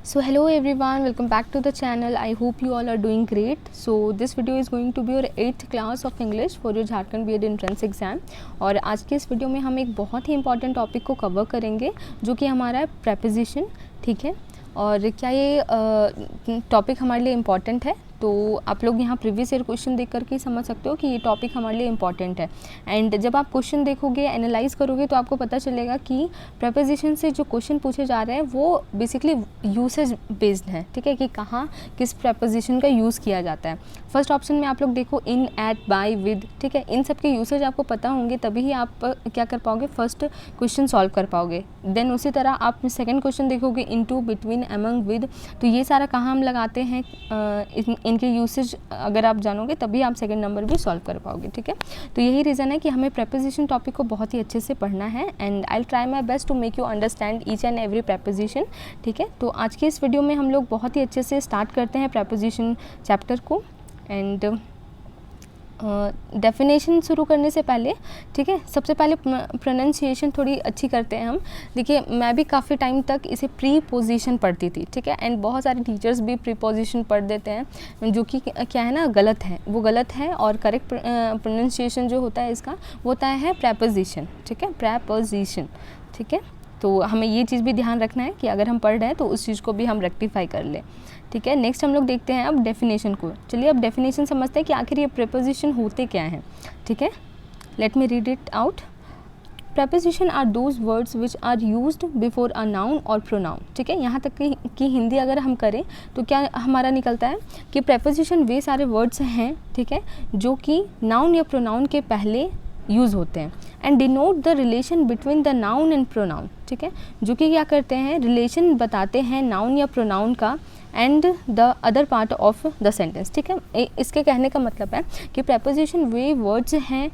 So hello everyone, welcome back to the channel. I hope you all are doing great. So this video is going to be your 8th class of English for your Jharkhand B.Ed entrance exam. और आज के इस video में हम एक बहुत ही important topic को cover करेंगे जो कि हमारा है प्रेपोजिशन। ठीक है, और क्या ये टॉपिक हमारे लिए इम्पॉर्टेंट है? तो आप लोग यहाँ प्रीवियस ईयर क्वेश्चन देख करके ही समझ सकते हो कि ये टॉपिक हमारे लिए इम्पॉर्टेंट है। एंड जब आप क्वेश्चन देखोगे, एनालाइज करोगे, तो आपको पता चलेगा कि प्रेपोजिशन से जो क्वेश्चन पूछे जा रहे हैं वो बेसिकली यूसेज बेस्ड है। ठीक है, कि कहाँ किस प्रेपोजिशन का यूज़ किया जाता है। फर्स्ट ऑप्शन में आप लोग देखो इन, एट, बाय, विद। ठीक है, इन सब के यूसेज आपको पता होंगे तभी ही आप क्या कर पाओगे, फर्स्ट क्वेश्चन सॉल्व कर पाओगे। देन उसी तरह आप सेकेंड क्वेश्चन देखोगे, इनटू, बिटवीन, अमंग, विद। तो ये सारा कहाँ हम लगाते हैं, इनके यूसेज अगर आप जानोगे तभी आप सेकंड नंबर भी सॉल्व कर पाओगे। ठीक है, तो यही रीज़न है कि हमें प्रेपोजिशन टॉपिक को बहुत ही अच्छे से पढ़ना है। And I will try my best to make you understand each and every preposition. ठीक है, तो आज के इस वीडियो में हम लोग बहुत ही अच्छे से स्टार्ट करते हैं प्रेपोजिशन चैप्टर को। एंड डेफिनेशन शुरू करने से पहले, ठीक है, सबसे पहले प्रोनाउंसिएशन थोड़ी अच्छी करते हैं हम। देखिए, मैं भी काफ़ी टाइम तक इसे प्रीपोजिशन पढ़ती थी। ठीक है, एंड बहुत सारे टीचर्स भी प्रीपोजिशन पढ़ देते हैं जो कि क्या है ना, गलत है। वो गलत है और करेक्ट प्रोनाउंसिएशन जो होता है इसका वो होता है प्रेपोजिशन। ठीक है, प्रेपोजिशन। ठीक है, तो हमें ये चीज़ भी ध्यान रखना है कि अगर हम पढ़ रहे हैं तो उस चीज़ को भी हम रेक्टिफाई कर लें। ठीक है, नेक्स्ट हम लोग देखते हैं अब डेफिनेशन को। चलिए अब डेफिनेशन समझते हैं कि आखिर ये प्रेपोजिशन होते क्या हैं। ठीक है, let me read it out. Preposition are those words which are used before a noun और प्रोनाउन। ठीक है, यहाँ तक कि हिंदी अगर हम करें तो क्या हमारा निकलता है कि प्रेपोजिशन वे सारे वर्ड्स हैं, ठीक है, जो कि नाउन या प्रोनाउन के पहले यूज़ होते हैं and denote the relation between the noun and pronoun. ठीक है, जो कि क्या करते हैं, रिलेशन बताते हैं नाउन या प्रोनाउन का and the other part of the sentence. ठीक है, इसके कहने का मतलब है कि प्रेपोजिशन वे वर्ड्स हैं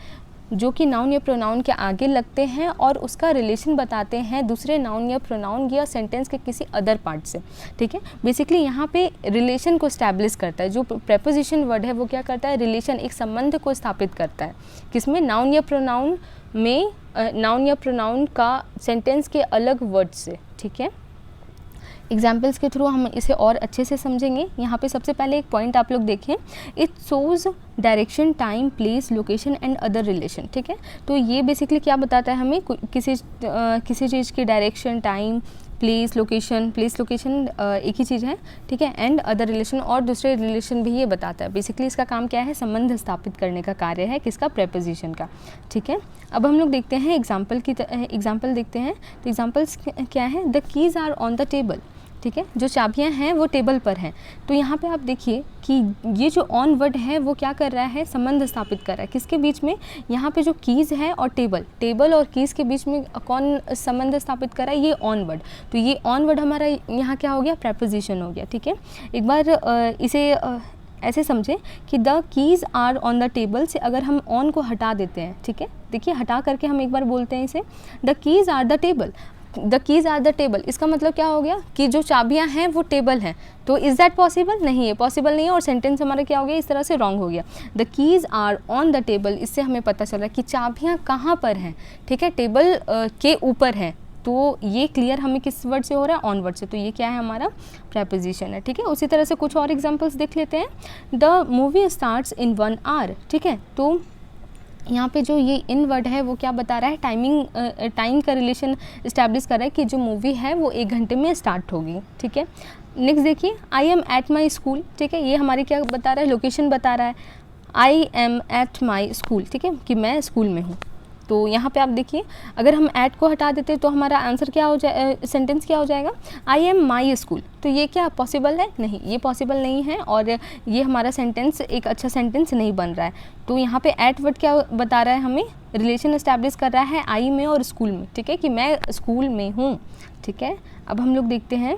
जो कि नाउन या प्रोनाउन के आगे लगते हैं और उसका रिलेशन बताते हैं दूसरे नाउन या प्रोनाउन या सेंटेंस के किसी अदर पार्ट से। ठीक है, बेसिकली यहाँ पे रिलेशन को स्टैब्लिश करता है। जो प्रेपोजिशन वर्ड है वो क्या करता है, रिलेशन, एक संबंध को स्थापित करता है। किसमें, नाउन या प्रोनाउन में, नाउन या प्रोनाउन का सेंटेंस के अलग वर्ड से। ठीक है, एग्जाम्पल्स के थ्रू हम इसे और अच्छे से समझेंगे। यहाँ पे सबसे पहले एक पॉइंट आप लोग देखें, it shows direction, time, place, location and other relation. ठीक है, तो ये बेसिकली क्या बताता है हमें, किसी चीज़ की डायरेक्शन, टाइम, प्लेस, लोकेशन एक ही चीज़ है। ठीक है, एंड अदर रिलेशन, और दूसरे रिलेशन भी ये बताता है। बेसिकली इसका काम क्या है, संबंध स्थापित करने का कार्य है किसका, प्रेपोजिशन का। ठीक है, अब हम लोग देखते हैं एग्जाम्पल देखते हैं। तो एग्जाम्पल्स क्या है, the keys are on the table. ठीक है, जो चाबियां हैं वो टेबल पर हैं। तो यहाँ पे आप देखिए कि ये जो ऑन वर्ड है वो क्या कर रहा है, संबंध स्थापित कर रहा है किसके बीच में, यहाँ पे जो कीज़ है और टेबल और कीज़ के बीच में कौन संबंध स्थापित कर रहा है, ये ऑन वर्ड। तो ये ऑन वर्ड हमारा यहाँ क्या हो गया, प्रेपोजिशन हो गया। ठीक है, एक बार इसे ऐसे समझें कि the keys are on the table से अगर हम ऑन को हटा देते हैं, ठीक है, देखिए हटा करके हम एक बार बोलते हैं इसे, the keys are the table. The keys are the table, इसका मतलब क्या हो गया कि जो चाबियां हैं वो टेबल हैं। तो इज़ दैट पॉसिबल, नहीं है, पॉसिबल नहीं है, और सेंटेंस हमारा क्या हो गया, इस तरह से रॉन्ग हो गया। The keys are on the table, इससे हमें पता चला कि चाबियां कहाँ पर हैं। ठीक है, टेबल के ऊपर है। तो ये क्लियर हमें किस वर्ड से हो रहा है, ऑन वर्ड से। तो ये क्या है, हमारा प्रेपोजिशन है। ठीक है, उसी तरह से कुछ और एग्जाम्पल्स देख लेते हैं। The movie starts in 1 hour. ठीक है, तो यहाँ पे जो ये इन वर्ड है वो क्या बता रहा है, टाइम का रिलेशन इस्टेब्लिश कर रहा है कि जो मूवी है वो 1 घंटे में स्टार्ट होगी। ठीक है, नेक्स्ट देखिए, I am at my school. ठीक है, ये हमारी क्या बता रहा है, लोकेशन बता रहा है, आई एम एट माई स्कूल। ठीक है, कि मैं स्कूल में हूँ। तो यहाँ पे आप देखिए, अगर हम ऐट को हटा देते तो हमारा आंसर क्या हो जाए, सेंटेंस क्या हो जाएगा, आई एम माई स्कूल। तो ये क्या पॉसिबल है, नहीं, ये पॉसिबल नहीं है, और ये हमारा सेंटेंस एक अच्छा सेंटेंस नहीं बन रहा है। तो यहाँ पे ऐट वर्ड क्या बता रहा है, हमें रिलेशन एस्टैब्लिश कर रहा है आई में और स्कूल में। ठीक है, कि मैं स्कूल में हूँ। ठीक है, अब हम लोग देखते हैं,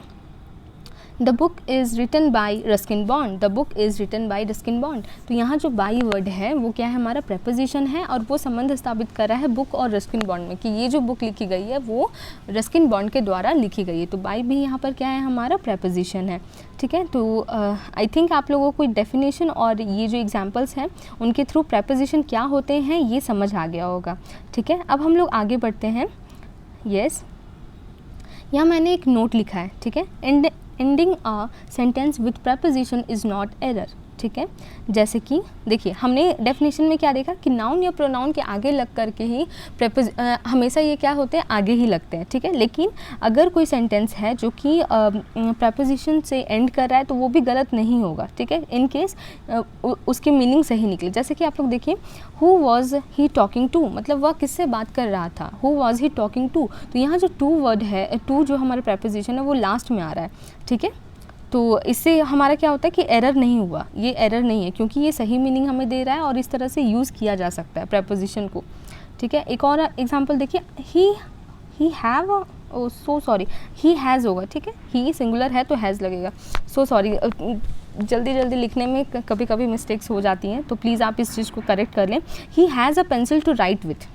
the book is written by Ruskin Bond. The book is written by Ruskin Bond. तो यहाँ जो बाई वर्ड है वो क्या है, हमारा प्रेपोजिशन है, और वो संबंध स्थापित कर रहा है बुक और रस्किन बॉन्ड में, कि ये जो बुक लिखी गई है वो रस्किन बॉन्ड के द्वारा लिखी गई है। तो बाई भी यहाँ पर क्या है, हमारा प्रेपोजिशन है। ठीक है, तो आई थिंक आप लोगों को डेफिनेशन और ये जो एग्जाम्पल्स हैं उनके थ्रू प्रेपोजिशन क्या होते हैं ये समझ आ गया होगा। ठीक है, अब हम लोग आगे बढ़ते हैं। यस, यहाँ मैंने एक नोट लिखा है। ठीक है, ending a sentence with preposition is not error, ठीक है। जैसे कि देखिए हमने डेफिनेशन में क्या देखा कि नाउन या प्रोनाउन के आगे लग करके ही हमेशा ये क्या होते हैं, आगे ही लगते हैं, ठीक है। लेकिन अगर कोई सेंटेंस है जो कि प्रपोजिशन से एंड कर रहा है तो वो भी गलत नहीं होगा, ठीक है, इन केस उसकी मीनिंग सही निकले। जैसे कि आप लोग देखिए who was he talking to, मतलब वह किससे बात कर रहा था, who was he talking to. तो यहाँ जो टू वर्ड है, टू जो हमारा प्रपोजिशन है वो लास्ट में आ रहा है, ठीक है। तो इससे हमारा क्या होता है कि एरर नहीं हुआ, ये एरर नहीं है क्योंकि ये सही मीनिंग हमें दे रहा है और इस तरह से यूज़ किया जा सकता है प्रपोजिशन को, ठीक है। एक और एग्जांपल देखिए, he have, so sorry, he has होगा, ठीक है, ही सिंगुलर है तो हैज़ लगेगा। सो सॉरी, जल्दी जल्दी लिखने में कभी कभी मिस्टेक्स हो जाती हैं, तो प्लीज़ आप इस चीज़ को करेक्ट कर लें। He has a pencil to write with,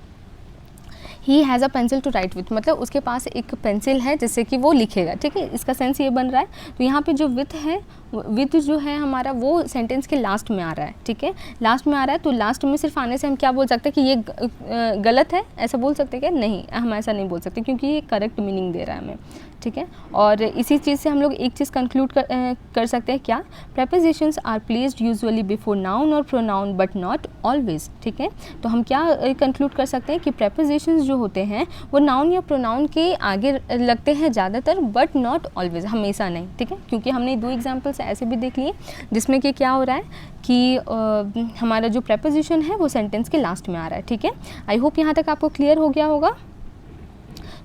he has a pencil to write with, मतलब उसके पास एक पेंसिल है जिससे कि वो लिखेगा, ठीक है। इसका सेंस ये बन रहा है। तो यहाँ पे जो विथ है, विथ जो है हमारा वो सेंटेंस के लास्ट में आ रहा है, ठीक है, लास्ट में आ रहा है। तो लास्ट में सिर्फ आने से हम क्या बोल सकते हैं कि ये गलत है, ऐसा बोल सकते हैं क्या? नहीं, हम ऐसा नहीं बोल सकते क्योंकि ये करेक्ट मीनिंग दे रहा है हमें, ठीक है। और इसी चीज़ से हम लोग एक चीज़ कंक्लूड कर सकते हैं क्या? Prepositions are placed usually before noun और प्रोनाउन बट नॉट ऑलवेज, ठीक है। तो हम क्या कंक्लूड कर सकते हैं कि प्रपोजिशंस जो होते हैं वो नाउन या प्रोनाउन के आगे लगते हैं ज़्यादातर, बट नॉट ऑलवेज, हमेशा नहीं, ठीक है। क्योंकि हमने 2 एग्जाम्पल्स ऐसे भी देख लिए जिसमें कि क्या हो रहा है कि हमारा जो प्रपोजिशन है वो सेंटेंस के लास्ट में आ रहा है, ठीक है। आई होप यहाँ तक आपको क्लियर हो गया होगा।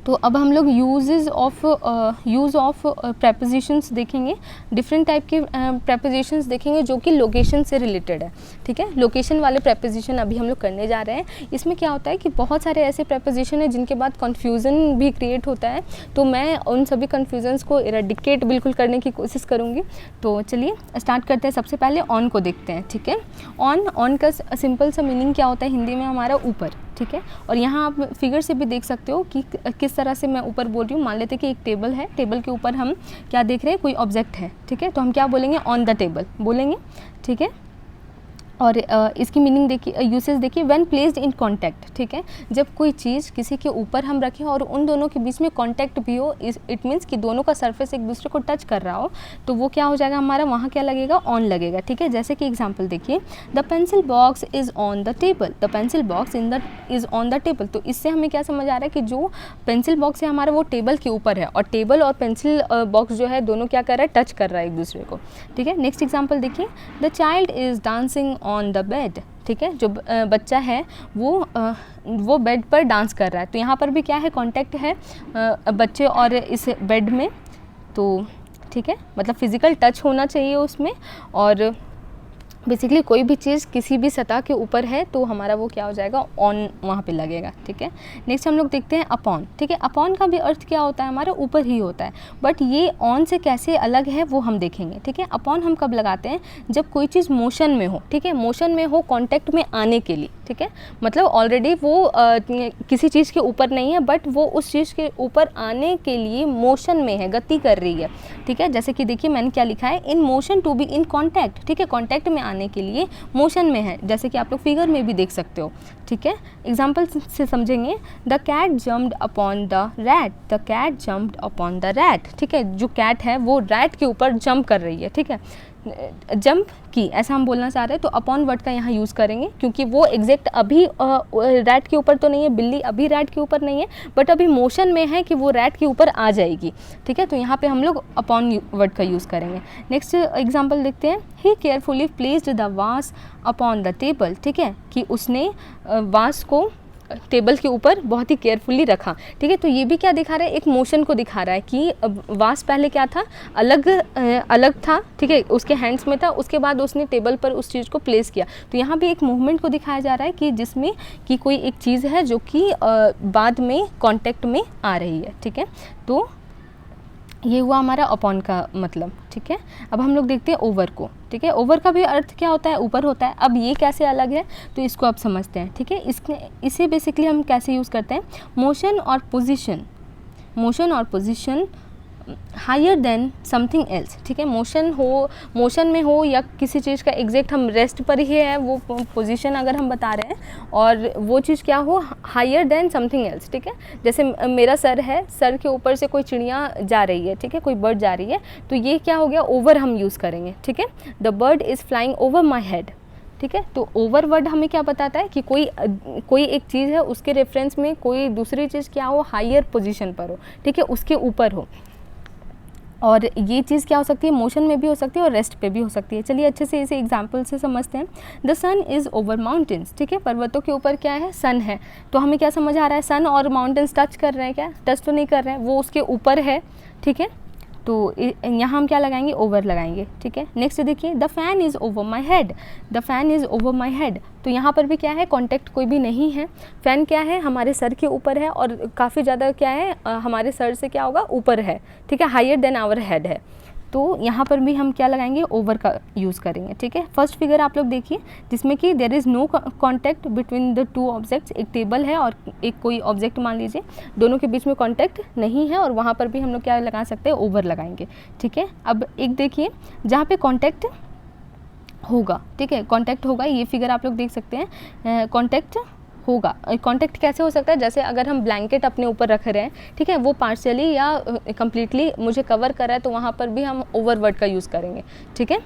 तो अब हम लोग यूज़ ऑफ प्रपोजिशंस देखेंगे, डिफरेंट टाइप के प्रपोजिशंस देखेंगे जो कि लोकेशन से रिलेटेड है, ठीक है। लोकेशन वाले प्रपोजिशन अभी हम लोग करने जा रहे हैं। इसमें क्या होता है कि बहुत सारे ऐसे प्रपोजिशन हैं जिनके बाद कन्फ्यूज़न भी क्रिएट होता है, तो मैं उन सभी कन्फ्यूजन्स को इरेडिकेट बिल्कुल करने की कोशिश करूँगी। तो चलिए स्टार्ट करते हैं। सबसे पहले ऑन को देखते हैं, ठीक है। ऑन का सिंपल सा मीनिंग क्या होता है हिंदी में हमारा? ऊपर, ठीक है। और यहाँ आप फिगर से भी देख सकते हो कि किस तरह से मैं ऊपर बोल रही हूँ। मान लेते हैं कि एक टेबल है, टेबल के ऊपर हम क्या देख रहे हैं? कोई ऑब्जेक्ट है, ठीक है। तो हम क्या बोलेंगे? ऑन द टेबल बोलेंगे, ठीक है। और इसकी मीनिंग देखिए, यूसेज देखिए, व्हेन प्लेस्ड इन कांटेक्ट, ठीक है। जब कोई चीज़ किसी के ऊपर हम रखें और उन दोनों के बीच में कांटेक्ट भी हो, इट मीन्स कि दोनों का सरफेस एक दूसरे को टच कर रहा हो, तो वो क्या हो जाएगा हमारा? वहाँ क्या लगेगा? ऑन लगेगा, ठीक है। जैसे कि एग्जांपल देखिए, the pencil box is on the table, the pencil box is on the table. तो इससे हमें क्या समझ आ रहा है कि जो पेंसिल बॉक्स है हमारा वो टेबल के ऊपर है, और टेबल और पेंसिल बॉक्स जो है दोनों क्या कर रहा है? टच कर रहा है एक दूसरे को, ठीक है। नेक्स्ट एग्जाम्पल देखिए, the child is dancing on the bed, ठीक है। जो बच्चा है वो बेड पर डांस कर रहा है। तो यहाँ पर भी क्या है? कांटेक्ट है बच्चे और इस बेड में, तो ठीक है, मतलब फिज़िकल टच होना चाहिए उसमें। और बेसिकली कोई भी चीज़ किसी भी सतह के ऊपर है तो हमारा वो क्या हो जाएगा? ऑन वहाँ पे लगेगा, ठीक है। नेक्स्ट हम लोग देखते हैं अपॉन, ठीक है। अपॉन का भी अर्थ क्या होता है? हमारा ऊपर ही होता है, बट ये ऑन से कैसे अलग है वो हम देखेंगे, ठीक है। अपॉन हम कब लगाते हैं? जब कोई चीज़ मोशन में हो, ठीक है, मोशन में हो, कॉन्टैक्ट में आने के लिए, ठीक है। मतलब ऑलरेडी वो किसी चीज़ के ऊपर नहीं है, बट वो उस चीज़ के ऊपर आने के लिए मोशन में है, गति कर रही है, ठीक है। जैसे कि देखिए मैंने क्या लिखा है? In motion to be in contact, ठीक है। कॉन्टैक्ट में आने के लिए मोशन में है, जैसे कि आप लोग फिगर में भी देख सकते हो, ठीक है। एग्जाम्पल से समझेंगे, the cat jumped upon the rat, the cat jumped upon the rat, ठीक है। जो कैट है वो रैट के ऊपर जंप कर रही है, ठीक है, जंप की, ऐसा हम बोलना चाह रहे हैं। तो अपॉन वर्ड का यहाँ यूज़ करेंगे क्योंकि वो एग्जैक्ट अभी रैट के ऊपर तो नहीं है, बिल्ली अभी रैट के ऊपर नहीं है, बट अभी मोशन में है कि वो रैट के ऊपर आ जाएगी, ठीक है। तो यहाँ पे हम लोग अपॉन वर्ड का यूज़ करेंगे। नेक्स्ट एग्जांपल देखते हैं, ही केयरफुली प्लेस्ड द वास अपॉन द टेबल, ठीक है, कि उसने वास को टेबल के ऊपर बहुत ही केयरफुली रखा, ठीक है। तो ये भी क्या दिखा रहा है? एक मोशन को दिखा रहा है कि वास पहले क्या था? अलग था, ठीक है, उसके हैंड्स में था, उसके बाद उसने टेबल पर उस चीज़ को प्लेस किया। तो यहाँ भी एक मूवमेंट को दिखाया जा रहा है कि जिसमें कि कोई एक चीज़ है जो कि बाद में कांटेक्ट में आ रही है, ठीक है। तो ये हुआ हमारा अपॉन का मतलब, ठीक है। अब हम लोग देखते हैं ओवर को, ठीक है। ओवर का भी अर्थ क्या होता है? ऊपर होता है। अब ये कैसे अलग है तो इसको आप समझते हैं, ठीक है। इसे बेसिकली हम कैसे यूज़ करते हैं? मोशन और position higher than something else, ठीक है, मोशन में हो या किसी चीज़ का एग्जैक्ट हम रेस्ट पर ही है वो पोजीशन अगर हम बता रहे हैं और वो चीज़ क्या हो हायर देन समथिंग एल्स, ठीक है। जैसे मेरा सर है, सर के ऊपर से कोई चिड़िया जा रही है, ठीक है, कोई बर्ड जा रही है, तो ये क्या हो गया ओवर हम यूज़ करेंगे, ठीक है। The bird is flying over my head, ठीक है। तो ओवर वर्ड हमें क्या बताता है कि कोई एक चीज़ है उसके रेफरेंस में कोई दूसरी चीज़ क्या हो हायर पोजीशन पर हो, ठीक है, उसके ऊपर हो। और ये चीज़ क्या हो सकती है मोशन में भी हो सकती है और रेस्ट पे भी हो सकती है। चलिए अच्छे से इसे एग्जांपल से समझते हैं। The sun is over mountains, ठीक है, पर्वतों के ऊपर क्या है सन है। तो हमें क्या समझ आ रहा है सन और माउंटेन्स टच कर रहे हैं, क्या टच तो नहीं कर रहे हैं, वो उसके ऊपर है, ठीक है। तो यहाँ हम क्या लगाएंगे ओवर लगाएंगे, ठीक है। नेक्स्ट देखिए the fan is over my head, the fan is over my head. तो यहाँ पर भी क्या है कॉन्टेक्ट कोई भी नहीं है, फ़ैन क्या है हमारे सर के ऊपर है और काफ़ी ज़्यादा क्या है हमारे सर से क्या होगा ऊपर है, ठीक है, हायर देन आवर हेड है। तो यहाँ पर भी हम क्या लगाएंगे ओवर का यूज़ करेंगे, ठीक है। फर्स्ट फिगर आप लोग देखिए जिसमें कि there is no contact between the two objects, एक टेबल है और एक कोई ऑब्जेक्ट मान लीजिए, दोनों के बीच में कॉन्टैक्ट नहीं है और वहाँ पर भी हम लोग क्या लगा सकते हैं ओवर लगाएंगे, ठीक है। अब एक देखिए जहाँ पे कॉन्टैक्ट होगा, ठीक है, कॉन्टैक्ट होगा, ये फिगर आप लोग देख सकते हैं, कॉन्टैक्ट होगा। कॉन्टैक्ट कैसे हो सकता है, जैसे अगर हम ब्लैंकेट अपने ऊपर रख रहे हैं, ठीक है, वो पार्शियली या कम्प्लीटली मुझे कवर कर रहा है, तो वहाँ पर भी हम ओवर वर्ड का यूज़ करेंगे, ठीक है।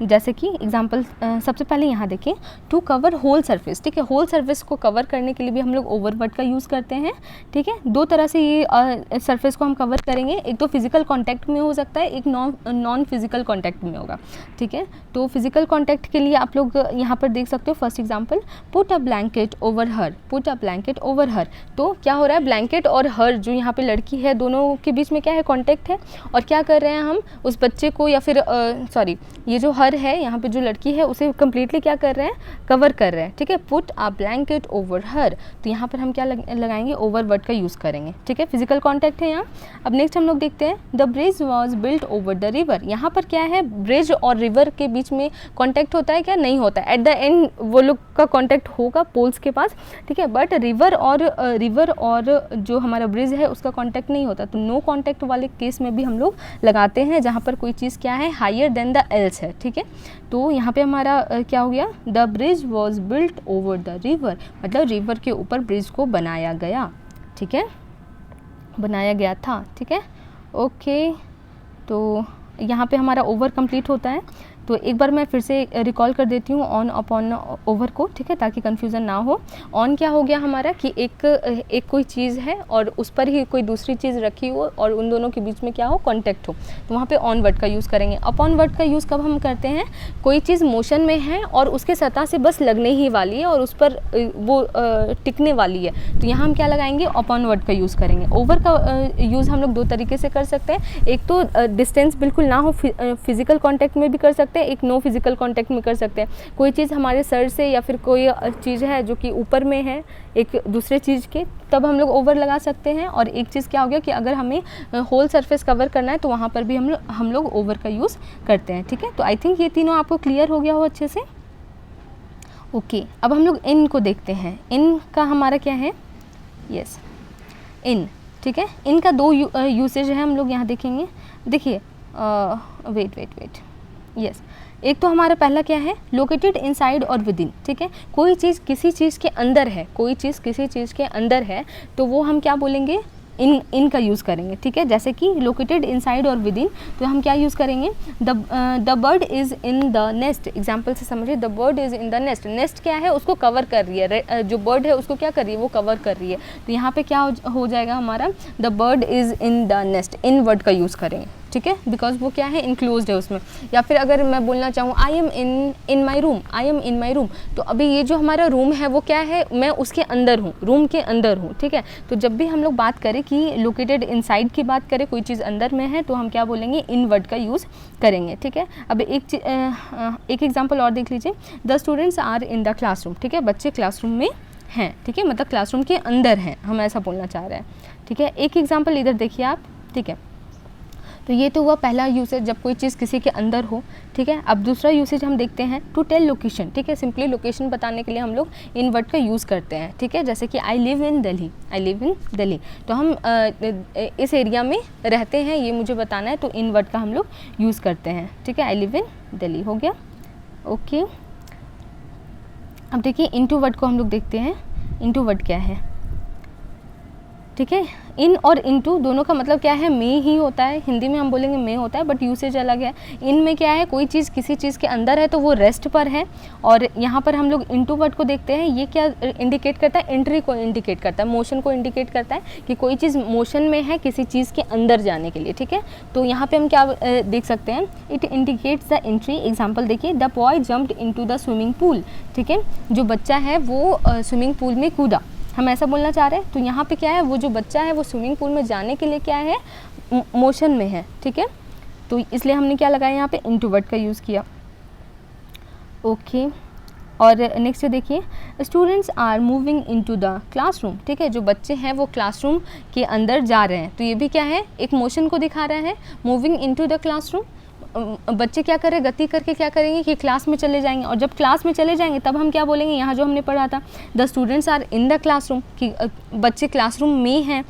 जैसे कि एग्जांपल सबसे पहले यहाँ देखिए टू कवर होल सरफेस, ठीक है, होल सरफेस को कवर करने के लिए भी हम लोग ओवर वर्ड का यूज़ करते हैं, ठीक है। दो तरह से ये सरफेस को हम कवर करेंगे, एक तो फिजिकल कांटेक्ट में हो सकता है, एक नॉन फिजिकल कांटेक्ट में होगा, ठीक है। तो फिजिकल कांटेक्ट के लिए आप लोग यहाँ पर देख सकते हो first example put a blanket over her, put a blanket over हर। तो क्या हो रहा है ब्लैंकेट और हर जो यहाँ पे लड़की है दोनों के बीच में क्या है कॉन्टैक्ट है और क्या कर रहे हैं हम उस बच्चे को या फिर सॉरी ये जो हर है यहाँ पे जो लड़की है उसे कम्प्लीटली क्या कर रहे हैं कवर कर रहे हैं, ठीक है। पुट अ ब्लैंकेट ओवर हर, तो यहाँ पर हम क्या लगाएंगे ओवर वर्ड का यूज़ करेंगे, ठीक है, फिजिकल कॉन्टैक्ट है यहाँ। अब नेक्स्ट हम लोग देखते हैं the bridge was built over the river. यहाँ पर क्या है ब्रिज और रिवर के बीच में कॉन्टैक्ट होता है क्या, नहीं होता है, एट द एंड वो लोग का कॉन्टैक्ट होगा पोल्स के पास, ठीक है, बट रिवर और जो हमारा ब्रिज है उसका कॉन्टैक्ट नहीं होता। तो नो कॉन्टैक्ट वाले केस में भी हम लोग लगाते हैं जहाँ पर कोई चीज़ क्या है हायर देन द एल्स है, ठीक है। तो यहाँ पे हमारा क्या हो गया the bridge was built over the river, मतलब रिवर के ऊपर ब्रिज को बनाया गया, ठीक है, बनाया गया था, ठीक है, ओके। तो यहाँ पे हमारा ओवर कंप्लीट होता है। तो एक बार मैं फिर से रिकॉल कर देती हूँ ऑन अपॉन ओवर को, ठीक है, ताकि कन्फ्यूज़न ना हो। ऑन क्या हो गया हमारा कि एक कोई चीज़ है और उस पर ही कोई दूसरी चीज़ रखी हो और उन दोनों के बीच में क्या हो कॉन्टैक्ट हो, तो वहाँ पे ऑन वर्ड का यूज़ करेंगे। अपॉन वर्ड का यूज़ कब हम करते हैं, कोई चीज़ मोशन में है और उसके सतह से बस लगने ही वाली है और उस पर वो टिकने वाली है, तो यहाँ हम क्या लगाएंगे अपॉन वर्ड का यूज़ करेंगे। ओवर का यूज़ हम लोग दो तरीके से कर सकते हैं, एक तो डिस्टेंस बिल्कुल ना हो फिजिकल कॉन्टैक्ट में भी कर सकते हैं, एक नो फिजिकल कांटेक्ट में कर सकते हैं। कोई चीज़ हमारे सर से या फिर कोई चीज़ है जो कि ऊपर में है एक दूसरे चीज़ के, तब हम लोग ओवर लगा सकते हैं। और एक चीज़ क्या हो गया कि अगर हमें होल सरफेस कवर करना है तो वहाँ पर भी हम लोग ओवर का यूज़ करते हैं, ठीक है। तो आई थिंक ये तीनों आपको क्लियर हो गया हो अच्छे से, ओके। अब हम लोग इन को देखते हैं, इन का हमारा क्या है, यस इन, ठीक है। इनका दो यूसेज है, हम लोग यहाँ देखेंगे। देखिए वेट यस, एक तो हमारा पहला क्या है लोकेटेड इनसाइड और विद इन, ठीक है। कोई चीज़ किसी चीज़ के अंदर है, कोई चीज़ किसी चीज़ के अंदर है तो वो हम क्या बोलेंगे इन का यूज़ करेंगे, ठीक है। जैसे कि लोकेटेड इनसाइड और विद इन, तो हम क्या यूज़ करेंगे the bird is in the nest. Example से समझिए the bird is in the nest, nest क्या है उसको कवर कर रही है, जो बर्ड है उसको क्या कर रही है वो कवर कर रही है, तो यहाँ पे क्या हो जाएगा हमारा the bird is in the nest, in word का यूज़ करेंगे, ठीक है, बिकॉज वो क्या है इंक्लोज्ड है उसमें। या फिर अगर मैं बोलना चाहूँ I am in my room, I am in my room, तो अभी ये जो हमारा रूम है वो क्या है मैं उसके अंदर हूँ, रूम के अंदर हूँ, ठीक है। तो जब भी हम लोग बात करें कि लोकेटेड इनसाइड की बात करें, कोई चीज़ अंदर में है, तो हम क्या बोलेंगे इन वर्ड का यूज़ करेंगे, ठीक है। अब एक एग्जाम्पल और देख लीजिए, the students are in the classroom, ठीक है, बच्चे क्लासरूम में हैं, ठीक है, मतलब क्लासरूम के अंदर हैं, हम ऐसा बोलना चाह रहे हैं, ठीक है। एक एग्जाम्पल इधर देखिए आप, ठीक है, तो ये तो हुआ पहला यूसेज जब कोई चीज़ किसी के अंदर हो, ठीक है। अब दूसरा यूसेज हम देखते हैं टू टेल लोकेशन, ठीक है। सिंपली लोकेशन बताने के लिए हम लोग इन वर्ड का यूज़ करते हैं, ठीक है। जैसे कि I live in Delhi, I live in Delhi, तो हम इस एरिया में रहते हैं, ये मुझे बताना है, तो इन वर्ड का हम लोग यूज़ करते हैं, ठीक है। आई लिव इन दिल्ली हो गया, ओके। अब देखिए इनटू वर्ड को हम लोग देखते हैं, इनटू वर्ड क्या है, ठीक है। इन और इनटू दोनों का मतलब क्या है, में ही होता है, हिंदी में हम बोलेंगे में होता है, बट यूसेज अलग है। इन में क्या है, कोई चीज़ किसी चीज़ के अंदर है तो वो रेस्ट पर है, और यहाँ पर हम लोग इनटू वर्ड को देखते हैं, ये क्या इंडिकेट करता है, एंट्री को इंडिकेट करता है, मोशन को इंडिकेट करता है कि कोई चीज़ मोशन में है किसी चीज़ के अंदर जाने के लिए, ठीक है। तो यहाँ पर हम क्या देख सकते हैं, it indicates the entry. Example देखिए, the boy jumped into the swimming pool, ठीक है। जो बच्चा है वो स्विमिंग पूल में कूदा, हम ऐसा बोलना चाह रहे हैं। तो यहाँ पे क्या है, वो जो बच्चा है वो स्विमिंग पूल में जाने के लिए क्या है, मोशन में है, ठीक है। तो इसलिए हमने क्या लगाया यहाँ पे, इनटू वर्ड का यूज़ किया, ओके। और नेक्स्ट देखिए, students are moving into the classroom, ठीक है। जो बच्चे हैं वो क्लासरूम के अंदर जा रहे हैं, तो ये भी क्या है, एक मोशन को दिखा रहा है, मूविंग इनटू द क्लासरूम। बच्चे क्या कर रहे हैं, गति करके क्या करेंगे कि क्लास में चले जाएंगे, और जब क्लास में चले जाएंगे तब हम क्या बोलेंगे, यहाँ जो हमने पढ़ा था the students are in the classroom, कि बच्चे क्लासरूम में हैं।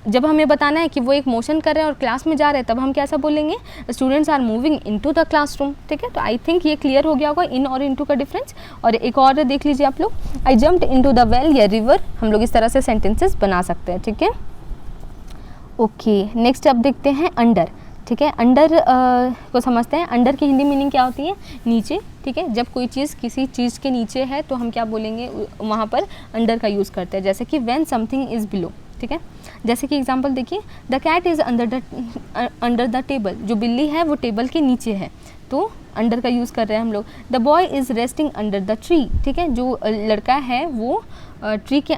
जब हमें बताना है कि वो एक मोशन कर रहे हैं और क्लास में जा रहे हैं, तब हम कैसा बोलेंगे, students are moving into the classroom, ठीक है। तो आई थिंक ये क्लियर हो गया होगा इन और इनटू का डिफरेंस। और एक और देख लीजिए आप लोग, आई जम्प्ड इनटू द वेल या रिवर, हम लोग इस तरह से सेंटेंसेस बना सकते हैं, ठीक है, ओके। नेक्स्ट अब देखते हैं अंडर, ठीक है। अंडर को समझते हैं। अंडर की हिंदी मीनिंग क्या होती है, नीचे, ठीक है। जब कोई चीज़ किसी चीज़ के नीचे है तो हम क्या बोलेंगे, वहाँ पर अंडर का यूज़ करते हैं। जैसे कि व्हेन समथिंग इज़ बिलो, ठीक है। जैसे कि एग्जांपल देखिए, the cat is under the table, जो बिल्ली है वो टेबल के नीचे है, तो अंडर का यूज़ कर रहे हैं हम लोग। The boy is resting under the tree, ठीक है। जो लड़का है वो ट्री के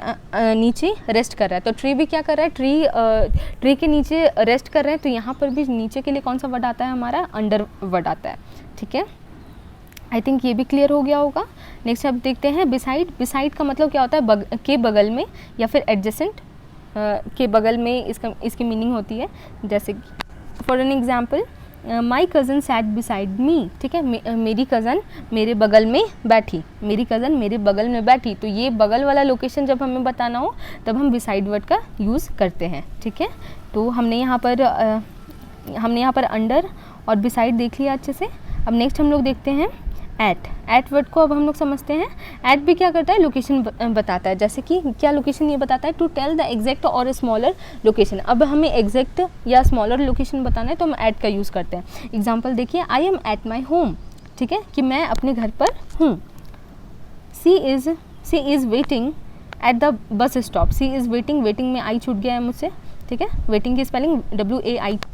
नीचे रेस्ट कर रहा है, तो ट्री भी क्या कर रहा है, ट्री के नीचे रेस्ट कर रहे हैं, तो यहाँ पर भी नीचे के लिए कौन सा वर्ड आता है हमारा, अंडर वर्ड आता है, ठीक है। आई थिंक ये भी क्लियर हो गया होगा। नेक्स्ट अब देखते हैं बिसाइड। बिसाइड का मतलब क्या होता है, के बगल में या फिर एडजेसेंट के बगल में, इसकी मीनिंग होती है। जैसे for an example, my cousin sat beside me, ठीक है। मेरी कज़न मेरे बगल में बैठी, मेरी कज़न मेरे बगल में बैठी। तो ये बगल वाला लोकेशन जब हमें बताना हो तब हम बिसाइड वर्ड का यूज़ करते हैं, ठीक है। तो हमने यहाँ पर अंडर और बिसाइड देख लिया अच्छे से। अब नेक्स्ट हम लोग देखते हैं एट वर्ड को। अब हम लोग समझते हैं एट भी क्या करता है, लोकेशन बताता है। जैसे कि क्या लोकेशन ये बताता है, टू टेल द एग्जैक्ट और स्मॉलर लोकेशन। अब हमें एग्जैक्ट या स्मॉलर लोकेशन बताना है तो हम एट का यूज़ करते हैं। एग्जांपल देखिए, I am at my home, ठीक है, कि मैं अपने घर पर हूँ। She is waiting at the bus stop. She is waiting, waiting में आई छूट गया है मुझसे, ठीक है। वेटिंग की स्पेलिंग WAIT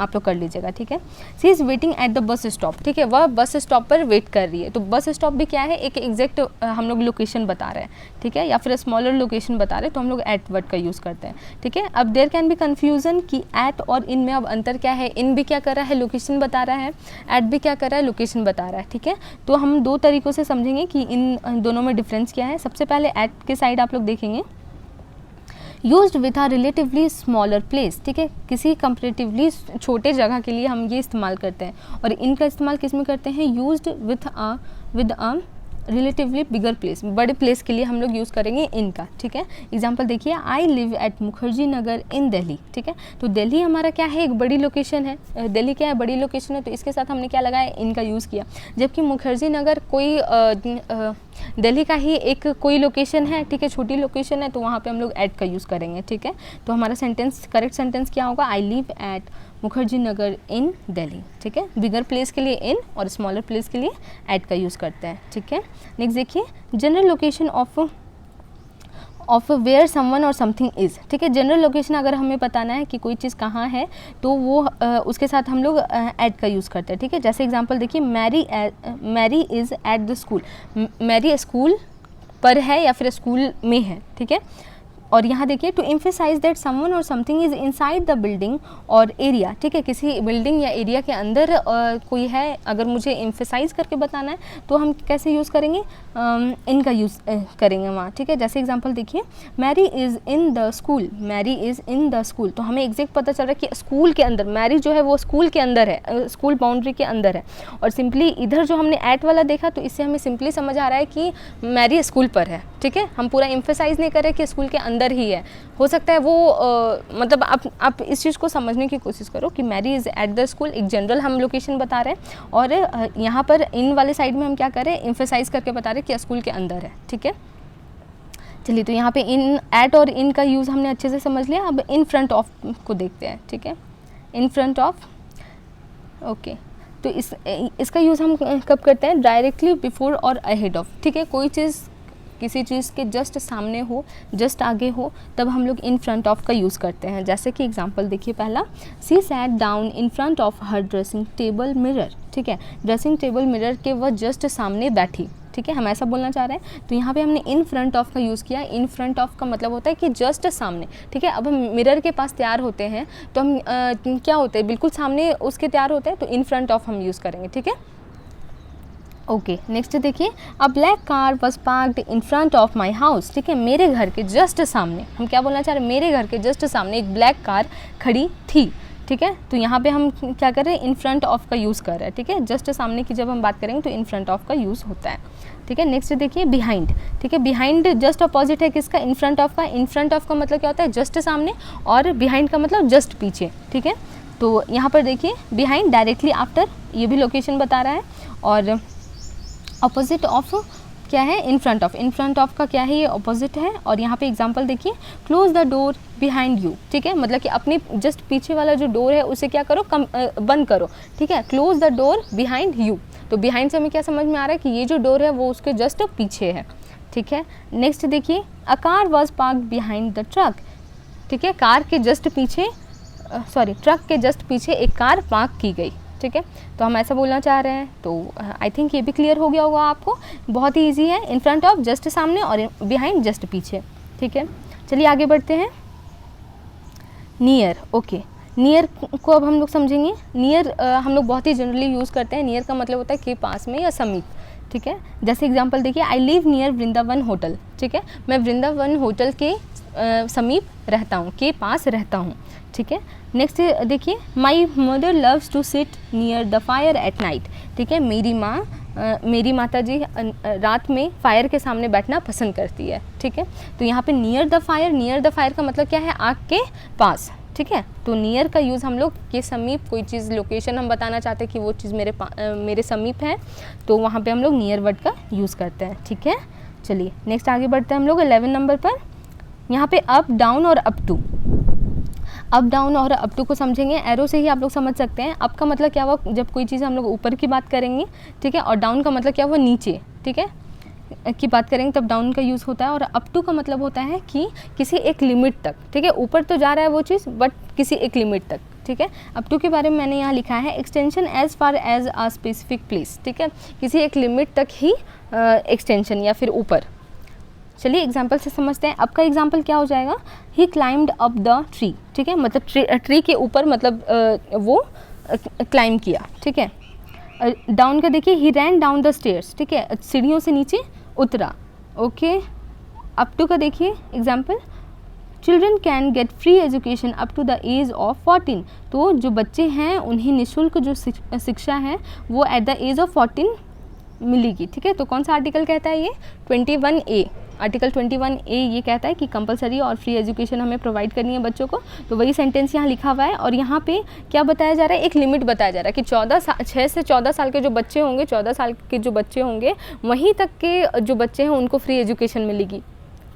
आप लोग कर लीजिएगा, ठीक है। She is waiting at the bus stop, ठीक है, वह बस स्टॉप पर वेट कर रही है। तो बस स्टॉप भी क्या है, एक एग्जैक्ट हम लोग लोकेशन बता रहे हैं, ठीक है, या फिर स्मॉलर लोकेशन बता रहे हैं, तो हम लोग एट वर्ड का यूज़ करते हैं, ठीक है। अब देयर कैन बी कन्फ्यूजन कि एट और इन में अब अंतर क्या है। इन भी क्या कर रहा है, लोकेशन बता रहा है, एट भी क्या कर रहा है, लोकेशन बता रहा है, ठीक है। तो हम दो तरीक़ों से समझेंगे कि इन दोनों में डिफरेंस क्या है। सबसे पहले एट के साइड आप लोग देखेंगे, used with a relatively smaller place, ठीक है, किसी कंपेरेटिवली छोटे जगह के लिए हम ये इस्तेमाल करते हैं। और इनका इस्तेमाल किस में करते हैं, used with a relatively bigger place, बड़े प्लेस के लिए हम लोग यूज़ करेंगे इनका, ठीक है। एग्जांपल देखिए, I live at Mukherjee Nagar इन दिल्ली, ठीक है। तो दिल्ली हमारा क्या है, एक बड़ी लोकेशन है, दिल्ली क्या है, बड़ी लोकेशन है, तो इसके साथ हमने क्या लगाया, इनका यूज़ किया। जबकि मुखर्जी नगर कोई दिल्ली का ही एक कोई लोकेशन है, ठीक है, छोटी लोकेशन है, तो वहाँ पे हम लोग एट का यूज़ करेंगे, ठीक है। तो हमारा सेंटेंस, करेक्ट सेंटेंस क्या होगा, I live at Mukherjee Nagar इन दिल्ली, ठीक है। बिगर प्लेस के लिए इन और स्मॉलर प्लेस के लिए एट का यूज़ करते हैं, ठीक है। नेक्स्ट देखिए, general location of where someone or something is, ठीक है। जनरल लोकेशन अगर हमें बताना है कि कोई चीज़ कहाँ है तो वो उसके साथ हम लोग एट का यूज़ करते हैं, ठीक है। जैसे एग्जांपल देखिए, Mary is at the school, Mary school पर है या फिर स्कूल में है, ठीक है। और यहाँ देखिए to emphasise that someone or something is inside the building और एरिया, ठीक है, किसी बिल्डिंग या एरिया के अंदर कोई है, अगर मुझे एम्फेसाइज करके बताना है तो हम कैसे यूज़ करेंगे, इनका यूज़ करेंगे वहाँ, ठीक है। जैसे एग्जांपल देखिए, Mary is in the school, Mary is in the school, तो हमें एग्जैक्ट पता चल रहा है कि स्कूल के अंदर, मैरी जो है वो स्कूल के अंदर है, स्कूल बाउंड्री के अंदर है। और सिंपली इधर जो हमने एट वाला देखा तो इससे हमें सिंपली समझ आ रहा है कि मैरी स्कूल पर है, ठीक है। हम पूरा एम्फेसाइज नहीं कर रहे कि स्कूल के अंदर ही है, हो सकता है वो मतलब आप इस चीज़ को समझने की कोशिश करो कि Mary is at the school, एक जनरल हम लोकेशन बता रहे हैं, और यहाँ पर इन वाले साइड में हम क्या कर रहे हैं, एम्फेसाइज करके बता रहे हैं कि स्कूल के अंदर है, ठीक है। चलिए, तो यहाँ पे इन, एट और इन का यूज़ हमने अच्छे से समझ लिया। अब इन फ्रंट ऑफ को देखते हैं, ठीक है, इन फ्रंट ऑफ, ओके। तो इसका यूज़ हम कब करते हैं, डायरेक्टली बिफोर और अहेड ऑफ, ठीक है। कोई चीज़ किसी चीज़ के जस्ट सामने हो, जस्ट आगे हो, तब हम लोग इन फ्रंट ऑफ का यूज़ करते हैं। जैसे कि एग्जांपल देखिए, पहला, she sat down in front of her dressing table mirror, ठीक है, ड्रेसिंग टेबल मिरर के वह जस्ट सामने बैठी, ठीक है, हम ऐसा बोलना चाह रहे हैं। तो यहाँ पे हमने इन फ्रंट ऑफ का यूज़ किया। इन फ्रंट ऑफ का मतलब होता है कि जस्ट सामने, ठीक है। अब हम मिरर के पास तैयार होते हैं तो हम क्या होते हैं, बिल्कुल सामने उसके तैयार होते हैं, तो इन फ्रंट ऑफ हम यूज़ करेंगे, ठीक है। ओके, नेक्स्ट देखिए, अ black car was parked in front of my house, ठीक है, मेरे घर के जस्ट सामने, हम क्या बोलना चाह रहे हैं, मेरे घर के जस्ट सामने एक ब्लैक कार खड़ी थी, ठीक है। तो यहाँ पे हम क्या कर रहे हैं, इन फ्रंट ऑफ का यूज़ कर रहे हैं, ठीक है। जस्ट सामने की जब हम बात करेंगे तो इन फ्रंट ऑफ का यूज़ होता है, ठीक है। नेक्स्ट देखिए, बिहाइंड, ठीक है, बिहाइंड जस्ट अपोजिट है किसका, इन फ्रंट ऑफ का। इन फ्रंट ऑफ का मतलब क्या होता है, जस्ट सामने, और बिहाइंड का मतलब जस्ट पीछे, ठीक है। तो यहाँ पर देखिए, बिहाइंड डायरेक्टली आफ्टर, ये भी लोकेशन बता रहा है, और अपोजिट ऑफ क्या है, इन front of. In front of का क्या है, ये अपोजिट है। और यहाँ पे एग्जांपल देखिए, close the door behind you, ठीक है, मतलब कि अपने जस्ट पीछे वाला जो डोर है उसे क्या करो, बंद करो, ठीक है। Close the door behind you, तो बिहाइंड से हमें क्या समझ में आ रहा है कि ये जो डोर है वो उसके जस्ट पीछे है, ठीक है। नेक्स्ट देखिए, a car was park behind the truck, ठीक है, कार के जस्ट पीछे, सॉरी, ट्रक के जस्ट पीछे एक कार पार्क की गई, ठीक है। तो हम ऐसा बोलना चाह रहे हैं। तो आई थिंक ये भी क्लियर हो गया होगा आपको, बहुत ही ईजी है। इन फ्रंट ऑफ जस्ट सामने और बिहाइंड जस्ट पीछे, ठीक है। चलिए आगे बढ़ते हैं। नियर, ओके, नियर को अब हम लोग समझेंगे। नियर हम लोग बहुत ही जनरली यूज़ करते हैं। नियर का मतलब होता है कि पास में या समीप, ठीक है। जैसे एग्जांपल देखिए, I live near Vrindavan hotel, ठीक है, मैं वृंदावन होटल के समीप रहता हूँ, के पास रहता हूँ, ठीक है। नेक्स्ट देखिए, my mother loves to sit near the fire at night, ठीक है, मेरी माता जी रात में फायर के सामने बैठना पसंद करती है, ठीक है। तो यहाँ पे नियर द फायर का मतलब क्या है, आग के पास, ठीक है। तो नियर का यूज़ हम लोग के समीप, कोई चीज़ लोकेशन हम बताना चाहते हैं कि वो चीज़ मेरे समीप है, तो वहाँ पे हम लोग नियर वर्ड का यूज़ करते हैं, ठीक है। चलिए नेक्स्ट आगे बढ़ते हैं हम लोग 11 नंबर पर। यहाँ पे अप डाउन और अप टू, अप डाउन और अप टू को समझेंगे। एरो से ही आप लोग समझ सकते हैं। अप का मतलब क्या हुआ, जब कोई चीज़ हम लोग ऊपर की बात करेंगे, ठीक है, और डाउन का मतलब क्या हुआ, नीचे, ठीक है, की बात करेंगे तब डाउन का यूज़ होता है। और अप टू का मतलब होता है कि किसी एक लिमिट तक, ठीक है, ऊपर तो जा रहा है वो चीज़ बट किसी एक लिमिट तक, ठीक है। अप टू के बारे में मैंने यहाँ लिखा है, extension as far as a specific place, ठीक है, किसी एक लिमिट तक ही एक्सटेंशन या फिर ऊपर। चलिए एग्जाम्पल से समझते हैं। अब का एग्जाम्पल क्या हो जाएगा, ही क्लाइम्ड अप द ट्री, ठीक है, मतलब ट्री के ऊपर, मतलब वो क्लाइम किया, ठीक है। डाउन का देखिए, ही रैन डाउन द स्टेयर्स, ठीक है, सीढ़ियों से नीचे उतरा, ओके। अप टू का देखिए example, children can get free education up to the age of 14, तो जो बच्चे हैं उन्हें निःशुल्क जो शिक्षा है वो एट द एज ऑफ 14 मिलेगी, ठीक है। तो कौन सा आर्टिकल कहता है, ये 21A, आर्टिकल 21A ये कहता है कि कंपलसरी और फ्री एजुकेशन हमें प्रोवाइड करनी है बच्चों को। तो वही सेंटेंस यहाँ लिखा हुआ है। और यहाँ पे क्या बताया जा रहा है, एक लिमिट बताया जा रहा है कि 6 से 14 साल के जो बच्चे होंगे, 14 साल के जो बच्चे होंगे वहीं तक के जो बच्चे हैं उनको फ्री एजुकेशन मिलेगी,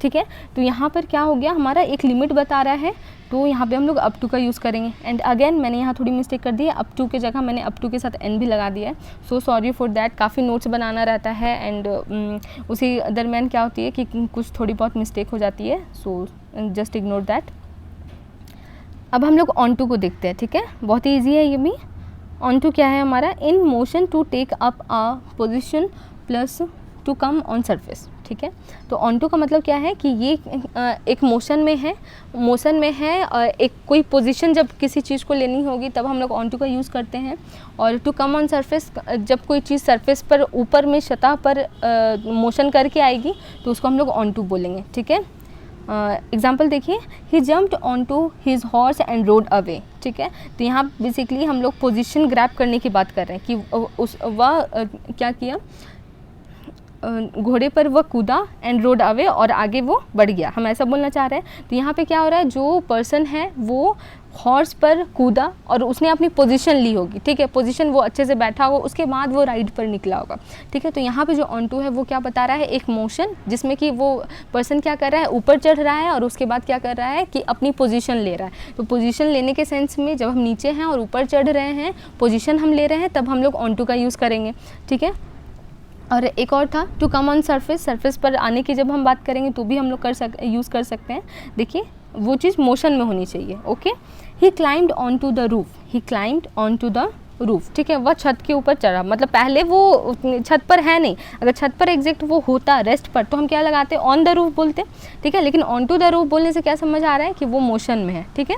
ठीक है। तो यहाँ पर क्या हो गया, हमारा एक लिमिट बता रहा है, तो यहाँ पे हम लोग अप टू का यूज़ करेंगे। एंड अगेन मैंने यहाँ थोड़ी मिस्टेक कर दी है, अप टू के जगह मैंने अप टू के साथ एन भी लगा दिया है, सो सॉरी फॉर दैट। काफ़ी नोट्स बनाना रहता है एंड उसी दरमियान क्या होती है कि कुछ थोड़ी बहुत मिस्टेक हो जाती है, सो जस्ट इग्नोर दैट। अब हम लोग ऑन टू को देखते हैं, ठीक है, बहुत ही ईजी है ये भी। ऑन टू क्या है हमारा, in motion to take up a position plus to come on surface, ठीक है। तो ऑन टू का मतलब क्या है कि ये एक मोशन में है और एक कोई पोजीशन जब किसी चीज़ को लेनी होगी तब हम लोग ऑन टू का यूज़ करते हैं। और टू कम ऑन सरफेस, जब कोई चीज़ सरफेस पर ऊपर में सतह पर मोशन करके आएगी तो उसको हम लोग ऑन टू बोलेंगे, ठीक है। एग्जाम्पल देखिए, he jumped on to his horse and rode away, ठीक है। तो यहाँ बेसिकली हम लोग पोजीशन ग्रैब करने की बात कर रहे हैं कि वह क्या किया, घोड़े पर वह कूदा एंड रोड अवे, और आगे वो बढ़ गया, हम ऐसा बोलना चाह रहे हैं। तो यहाँ पे क्या हो रहा है, जो पर्सन है वो हॉर्स पर कूदा और उसने अपनी पोजीशन ली होगी, ठीक है, पोजीशन वो अच्छे से बैठा होगा, उसके बाद वो राइड पर निकला होगा, ठीक है। तो यहाँ पे जो ऑन टू है वो क्या बता रहा है, एक मोशन जिसमें कि वो पर्सन क्या कर रहा है, ऊपर चढ़ रहा है और उसके बाद क्या कर रहा है कि अपनी पोजीशन ले रहा है। तो पोजीशन लेने के सेंस में जब हम नीचे हैं और ऊपर चढ़ रहे हैं, पोजीशन हम ले रहे हैं, तब हम लोग ऑन टू का यूज़ करेंगे, ठीक है। और एक और था to come on surface, surface पर आने की जब हम बात करेंगे तो भी हम लोग यूज़ कर सकते हैं। देखिए वो चीज़ मोशन में होनी चाहिए, okay. He climbed on to the roof, he climbed on to the roof, ठीक है, वह छत के ऊपर चढ़ा, मतलब पहले वो छत पर है नहीं, अगर छत पर एग्जैक्ट वो होता रेस्ट पर तो हम क्या लगाते, ऑन द रूफ बोलते, ठीक है। लेकिन ऑन टू द रूफ बोलने से क्या समझ आ रहा है कि वो मोशन में है, ठीक है,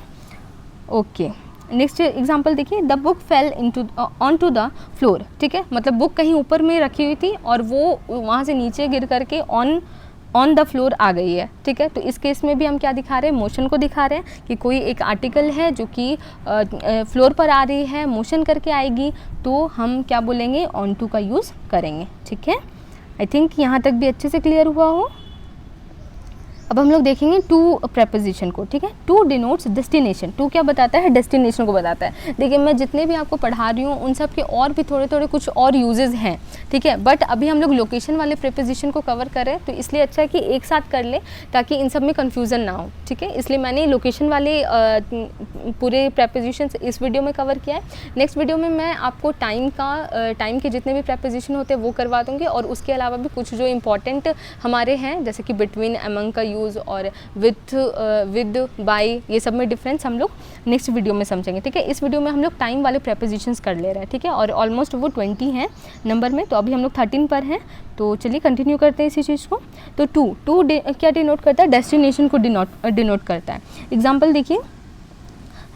ओके। नेक्स्ट एग्जाम्पल देखिए, the book fell into on to the floor, ठीक है, मतलब बुक कहीं ऊपर में रखी हुई थी और वो वहाँ से नीचे गिर करके ऑन द फ्लोर आ गई है, ठीक है। तो इस केस में भी हम क्या दिखा रहे हैं, मोशन को दिखा रहे हैं कि कोई एक आर्टिकल है जो कि फ्लोर पर आ रही है, मोशन करके आएगी, तो हम क्या बोलेंगे, ऑन टू का यूज़ करेंगे, ठीक है। आई थिंक यहाँ तक भी अच्छे से क्लियर हुआ हो। अब हम लोग देखेंगे टू प्रेपोजिशन को, ठीक है। टू डिनोट्स डेस्टिनेशन, टू क्या बताता है, डेस्टिनेशन को बताता है। देखिए मैं जितने भी आपको पढ़ा रही हूँ उन सब के और भी थोड़े थोड़े कुछ और यूजेस हैं, ठीक है, बट अभी हम लोग लोकेशन वाले प्रेपोजिशन को कवर करें तो इसलिए अच्छा है कि एक साथ कर ले ताकि इन सब में कन्फ्यूज़न ना हो, ठीक है। इसलिए मैंने लोकेशन वाले पूरे प्रेपोजिशन इस वीडियो में कवर किया है। नेक्स्ट वीडियो में मैं आपको टाइम के जितने भी प्रेपोजिशन होते हैं वो करवा दूँगी, और उसके अलावा भी कुछ जो इंपॉर्टेंट हमारे हैं जैसे कि बिटवीन, अमंग का और विद, बाय, ये सब में डिफरेंस हम लोग नेक्स्ट वीडियो में समझेंगे, ठीक है। इस वीडियो में हम लोग टाइम वाले प्रेपोजिशंस कर ले रहे हैं, ठीक है, और ऑलमोस्ट वो 20 हैं नंबर में, तो अभी हम लोग 13 पर हैं। तो चलिए कंटिन्यू करते हैं इसी चीज़ को। तो टू क्या डिनोट करता है, डेस्टिनेशन को डिनोट करता है। एग्जाम्पल देखिए,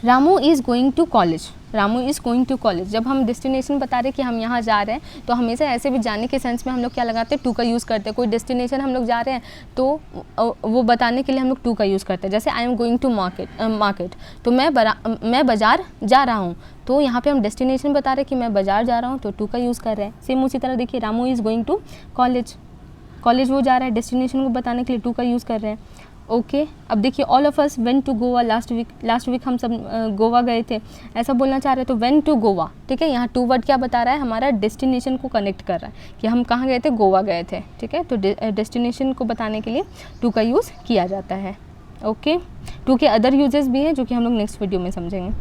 Ramu is going to college, Ramu is going to college. जब हम डेस्टिनेशन बता रहे हैं कि हम यहाँ जा रहे हैं तो हमेशा ऐसे भी जाने के सेंस में हम लोग क्या लगाते हैं, टू का यूज़ करते हैं। कोई डेस्टिनेशन हम लोग जा रहे हैं तो वो बताने के लिए हम लोग टू का यूज़ करते हैं। जैसे I am going to market, तो मैं बाज़ार जा रहा हूँ, तो यहाँ पे हम डेस्टिनेशन बता रहे हैं कि मैं बाज़ार जा रहा हूँ तो टू का यूज़ कर रहे हैं। सेम उसी तरह देखिए, Ramu is going to college, college वो जा रहा है, डेस्टिनेशन को बताने के लिए टू का यूज़ कर रहे हैं, ओके। अब देखिए, all of us went to Goa last week हम सब गोवा गए थे, ऐसा बोलना चाह रहे हैं तो वेंट टू गोवा, ठीक है। यहाँ टू वर्ड क्या बता रहा है, हमारा डेस्टिनेशन को कनेक्ट कर रहा है कि हम कहाँ गए थे, गोवा गए थे, ठीक है। तो डेस्टिनेशन को बताने के लिए टू का यूज़ किया जाता है, ओके। टू के अदर यूजेस भी हैं जो कि हम लोग नेक्स्ट वीडियो में समझेंगे।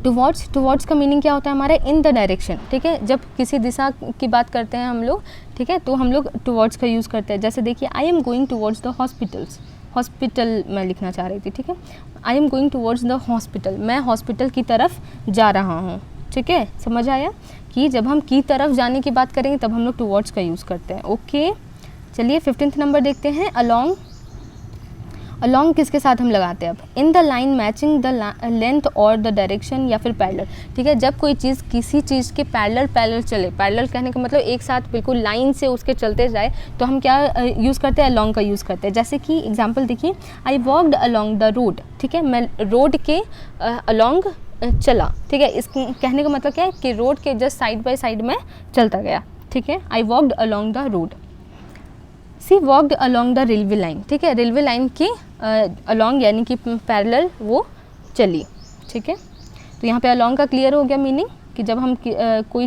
टुवर्ड्स का मीनिंग क्या होता है हमारा, इन द डायरेक्शन, ठीक है। जब किसी दिशा की बात करते हैं हम लोग, ठीक है, तो हम लोग टुवर्ड्स का यूज़ करते हैं। जैसे देखिए, I am going towards the hospital मैं लिखना चाह रही थी, ठीक है। आई am going towards the hospital, मैं हॉस्पिटल की तरफ जा रहा हूँ, ठीक है। समझ आया कि जब हम की तरफ जाने की बात करेंगे तब हम लोग टुवर्ड्स का यूज़ करते हैं, ओके। चलिए 15th नंबर देखते हैं, अलॉन्ग किसके साथ हम लगाते हैं अब, in the line matching the length और द डायरेक्शन या फिर पैरेलल, ठीक है। जब कोई चीज़ किसी चीज़ के पैरेलल चले, पैरेलल कहने का मतलब एक साथ बिल्कुल लाइन से उसके चलते जाए, तो हम क्या यूज़ करते हैं, अलॉन्ग का यूज़ करते हैं। जैसे कि एग्जांपल देखिए, आई वॉकड अलॉन्ग द रोड, ठीक है, मैं रोड के अलॉन्ग चला, ठीक है। इस कहने का मतलब क्या है कि रोड के जस्ट साइड बाय साइड में चलता गया, ठीक है। I walked along the road. She walked along the railway line, ठीक है, रेलवे लाइन की अलॉन्ग यानी कि पैरेलल वो चली, ठीक है। तो यहाँ पे अलॉन्ग का क्लियर हो गया मीनिंग कि जब हम कोई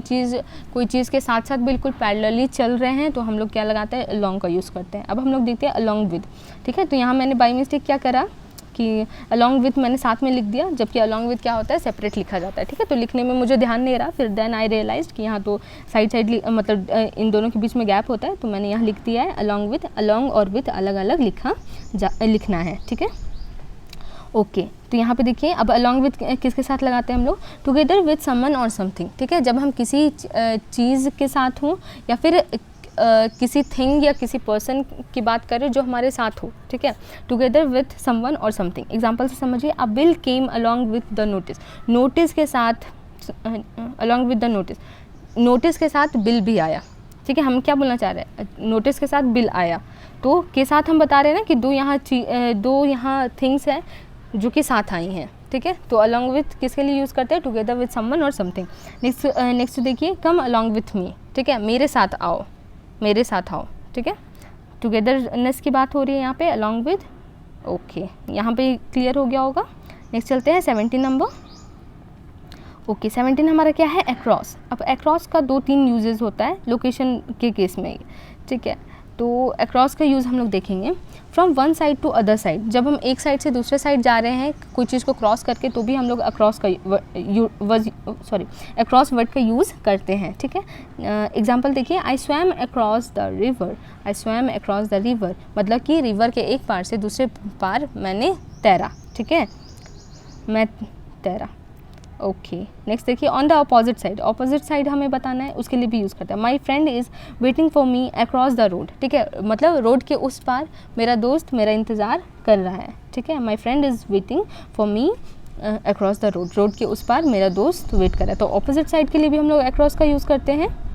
चीज़ के साथ साथ बिल्कुल पैरेलली चल रहे हैं तो हम लोग क्या लगाते हैं, अलॉन्ग का यूज़ करते हैं। अब हम लोग देखते हैं अलॉन्ग विद, ठीक है। तो यहाँ मैंने बाई मिस्टेक क्या करा कि अलॉन्ग विथ मैंने साथ में लिख दिया, जबकि अलॉन्ग विथ क्या होता है, सेपरेट लिखा जाता है, ठीक है। तो लिखने में मुझे ध्यान नहीं रहा, फिर देन आई रियलाइज कि यहाँ तो साइड मतलब इन दोनों के बीच में गैप होता है, तो मैंने यहाँ लिख दिया है अलॉन्ग विथ, अलॉन्ग और विथ अलग अलग लिखना है, ठीक है, ओके। तो यहाँ पे देखिए, अब अलॉन्ग विथ किसके साथ लगाते हैं हम लोग, together with someone or something, ठीक है। जब हम किसी चीज़ के साथ हों या फिर किसी थिंग या किसी पर्सन की बात करें जो हमारे साथ हो, ठीक है, together with someone or something. Example से समझिए, अ bill came along with the notice, notice के साथ along with the notice, notice के साथ बिल भी आया, ठीक है। हम क्या बोलना चाह रहे हैं, नोटिस के साथ बिल आया, तो के साथ हम बता रहे हैं ना कि दो यहाँ थिंग्स हैं जो कि साथ आई हैं, ठीक है। तो अलॉन्ग विथ किसके लिए यूज़ करते हैं, together with someone or something. Next देखिए, कम अलॉन्ग विथ मी, ठीक है, मेरे साथ आओ, मेरे साथ आओ, ठीक है। टुगेदरनेस की बात हो रही है यहाँ पे, अलॉन्ग विथ, ओके, यहाँ पे क्लियर हो गया होगा। नेक्स्ट चलते हैं 17 नंबर। ओके 17 हमारा क्या है, अक्रॉस। अब अक्रॉस का 2-3 यूजेस होता है लोकेशन के केस में, ठीक है। तो अक्रॉस का यूज़ हम लोग देखेंगे, from one side to other side, जब हम एक साइड से दूसरे साइड जा रहे हैं कोई चीज़ को क्रॉस करके, तो भी हम लोग अक्रॉस का अक्रॉस वर्ड का यूज़ करते हैं, ठीक है। एग्जांपल देखिए, आई swum across the river, I swum across the river, मतलब कि रिवर के एक पार से दूसरे पार मैंने तैरा, ठीक है, मैं तैरा। ओके नेक्स्ट देखिए, on the opposite side, opposite side हमें बताना है, उसके लिए भी यूज़ करते हैं। My friend is waiting for me across the road, ठीक है, मतलब रोड के उस पार मेरा दोस्त मेरा इंतज़ार कर रहा है, ठीक है। My friend is waiting for me across the road, road के उस पार मेरा दोस्त वेट कर रहा है, तो अपोजिट साइड के लिए भी हम लोग अक्रॉस का यूज़ करते हैं।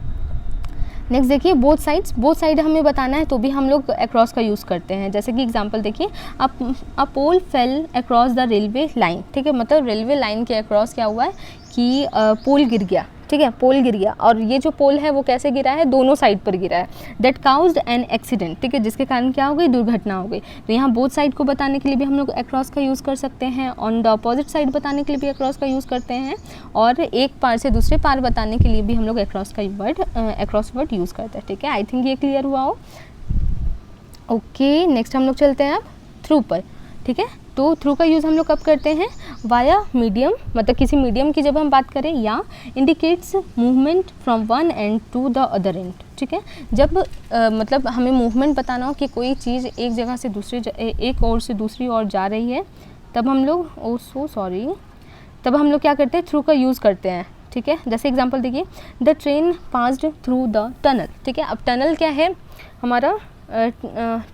नेक्स्ट देखिए, बोथ साइड्स, बोथ साइड हमें बताना है तो भी हम लोग अक्रॉस का यूज़ करते हैं। जैसे कि एग्जांपल देखिए, a pole fell across the railway line, ठीक है, मतलब रेलवे लाइन के अक्रॉस क्या हुआ है कि पोल गिर गया, ठीक है, पोल गिर गया, और ये जो पोल है वो कैसे गिरा है, दोनों साइड पर गिरा है। दैट काउज्ड एन एक्सीडेंट, ठीक है, जिसके कारण क्या हो गई, दुर्घटना हो गई। तो यहाँ बोथ साइड को बताने के लिए भी हम लोग अक्रॉस का यूज़ कर सकते हैं, ऑन द अपोजिट साइड बताने के लिए भी अक्रॉस का यूज़ करते हैं, और एक पार से दूसरे पार बताने के लिए भी हम लोग अक्रॉस वर्ड यूज़ करते हैं, ठीक है। आई थिंक ये क्लियर हुआ हो। ओके नेक्स्ट हम लोग चलते हैं अब थ्रू पर, ठीक है। तो थ्रू का यूज़ हम लोग कब करते हैं, वाया मीडियम, मतलब किसी मीडियम की जब हम बात करें, या indicates movement from one end to the other end, ठीक है। जब मतलब हमें मूवमेंट बताना हो कि कोई चीज़ एक जगह से एक ओर से दूसरी ओर जा रही है, तब हम लोग तब हम लोग क्या करते हैं, थ्रू का यूज़ करते हैं, ठीक है। जैसे एग्जांपल देखिए, the train passed through the tunnel, ठीक है। अब टनल क्या है हमारा,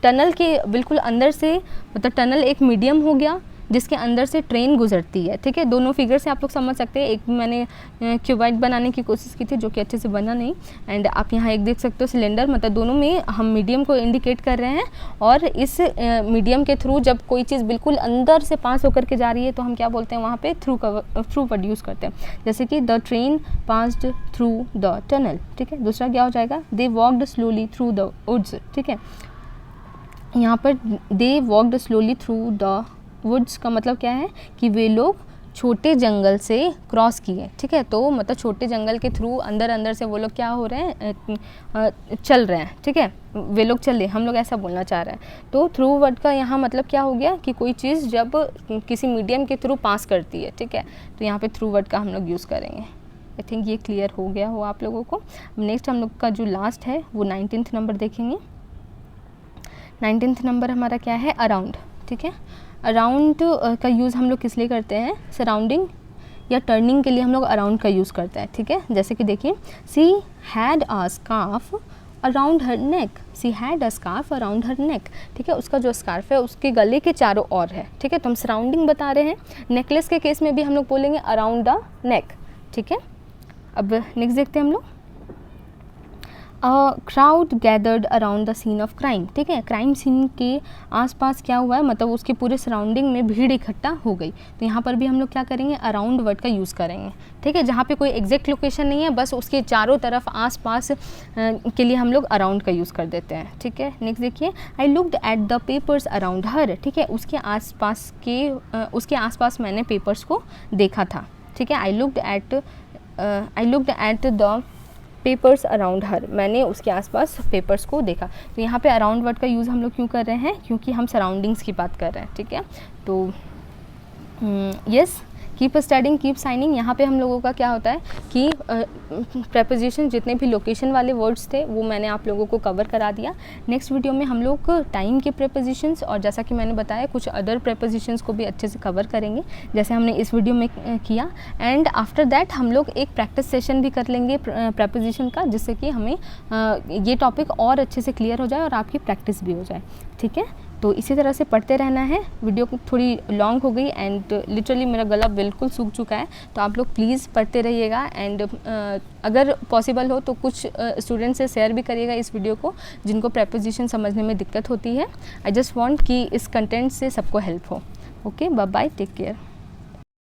टनल के बिल्कुल अंदर से, मतलब टनल एक मीडियम हो गया जिसके अंदर से ट्रेन गुजरती है, ठीक है। दोनों फिगर से आप लोग समझ सकते हैं। एक मैंने क्यूबाइड बनाने की कोशिश की थी जो कि अच्छे से बना नहीं, एंड आप यहाँ एक देख सकते हो सिलेंडर, मतलब दोनों में हम मीडियम को इंडिकेट कर रहे हैं, और इस मीडियम के थ्रू जब कोई चीज़ बिल्कुल अंदर से पास होकर के जा रही है तो हम क्या बोलते हैं, वहाँ पे थ्रू वर्ड यूज़ करते हैं। जैसे कि the train passed through the tunnel, ठीक है। दूसरा क्या हो जाएगा, they walked slowly through the woods, ठीक है। यहाँ पर they walked slowly through the woods का मतलब क्या है कि वे लोग छोटे जंगल से क्रॉस किए, ठीक है। तो मतलब छोटे जंगल के थ्रू अंदर से वो लोग क्या हो रहे हैं, चल रहे हैं, ठीक है, वे लोग चले, हम लोग ऐसा बोलना चाह रहे हैं। तो थ्रू वर्ड का यहाँ मतलब क्या हो गया कि कोई चीज़ जब किसी मीडियम के थ्रू पास करती है, ठीक है, तो यहाँ पे थ्रू वर्ड का हम लोग यूज़ करेंगे। आई थिंक ये क्लियर हो गया हो आप लोगों को। नेक्स्ट हम लोग का जो लास्ट है वो 19th नंबर देखेंगे। 19th नंबर हमारा क्या है, अराउंड, ठीक है। अराउंड का यूज़ हम लोग किस लिए करते हैं, सराउंडिंग या टर्निंग के लिए हम लोग अराउंड का यूज़ करते हैं, ठीक है। जैसे कि देखिए, she had a scarf around her neck, she had a scarf around her neck, ठीक है। उसका जो स्कार्फ है उसके गले के चारों ओर है, ठीक है, तो हम सराउंडिंग बता रहे हैं। नेकलेस के केस में भी हम लोग बोलेंगे अराउंड द नेक, ठीक है। अब नेक्स्ट देखते हैं हम लोग, crowd gathered around the scene of crime, ठीक है। क्राइम सीन के आसपास क्या हुआ है, मतलब उसके पूरे सराउंडिंग में भीड़ इकट्ठा हो गई, तो यहाँ पर भी हम लोग क्या करेंगे, अराउंड वर्ड का यूज़ करेंगे, ठीक है। जहाँ पे कोई एग्जैक्ट लोकेशन नहीं है, बस उसके चारों तरफ आसपास के लिए हम लोग अराउंड का यूज़ कर देते हैं, ठीक है। नेक्स्ट देखिए, I looked at the papers around her, ठीक है, उसके आसपास मैंने पेपर्स को देखा था, ठीक है। I looked at the papers around her, मैंने उसके आसपास पेपर्स को देखा। तो यहाँ पे अराउंड वर्ड का यूज़ हम लोग क्यों कर रहे हैं, क्योंकि हम सराउंडिंग्स की बात कर रहे हैं, ठीक है। तो yes keep studying keep signing, यहाँ पे हम लोगों का क्या होता है कि प्रेपोजिशन जितने भी लोकेशन वाले वर्ड्स थे वो मैंने आप लोगों को कवर करा दिया। नेक्स्ट वीडियो में हम लोग टाइम के प्रेपोजिशंस और जैसा कि मैंने बताया कुछ अदर प्रेपोजिशंस को भी अच्छे से कवर करेंगे जैसे हमने इस वीडियो में किया। एंड आफ्टर दैट हम लोग एक प्रैक्टिस सेशन भी कर लेंगे प्रेपोजिशन का, जिससे कि हमें ये टॉपिक और अच्छे से क्लियर हो जाए और आपकी प्रैक्टिस भी हो जाए। ठीक है, तो इसी तरह से पढ़ते रहना है। वीडियो थोड़ी लॉन्ग हो गई एंड लिटरली मेरा गला बिल्कुल सूख चुका है, तो आप लोग प्लीज़ पढ़ते रहिएगा। एंड अगर पॉसिबल हो तो कुछ स्टूडेंट से शेयर भी करिएगा इस वीडियो को जिनको प्रेपोजिशन समझने में दिक्कत होती है। आई जस्ट वांट कि इस कंटेंट से सबको हेल्प हो। Okay, bye bye, take care.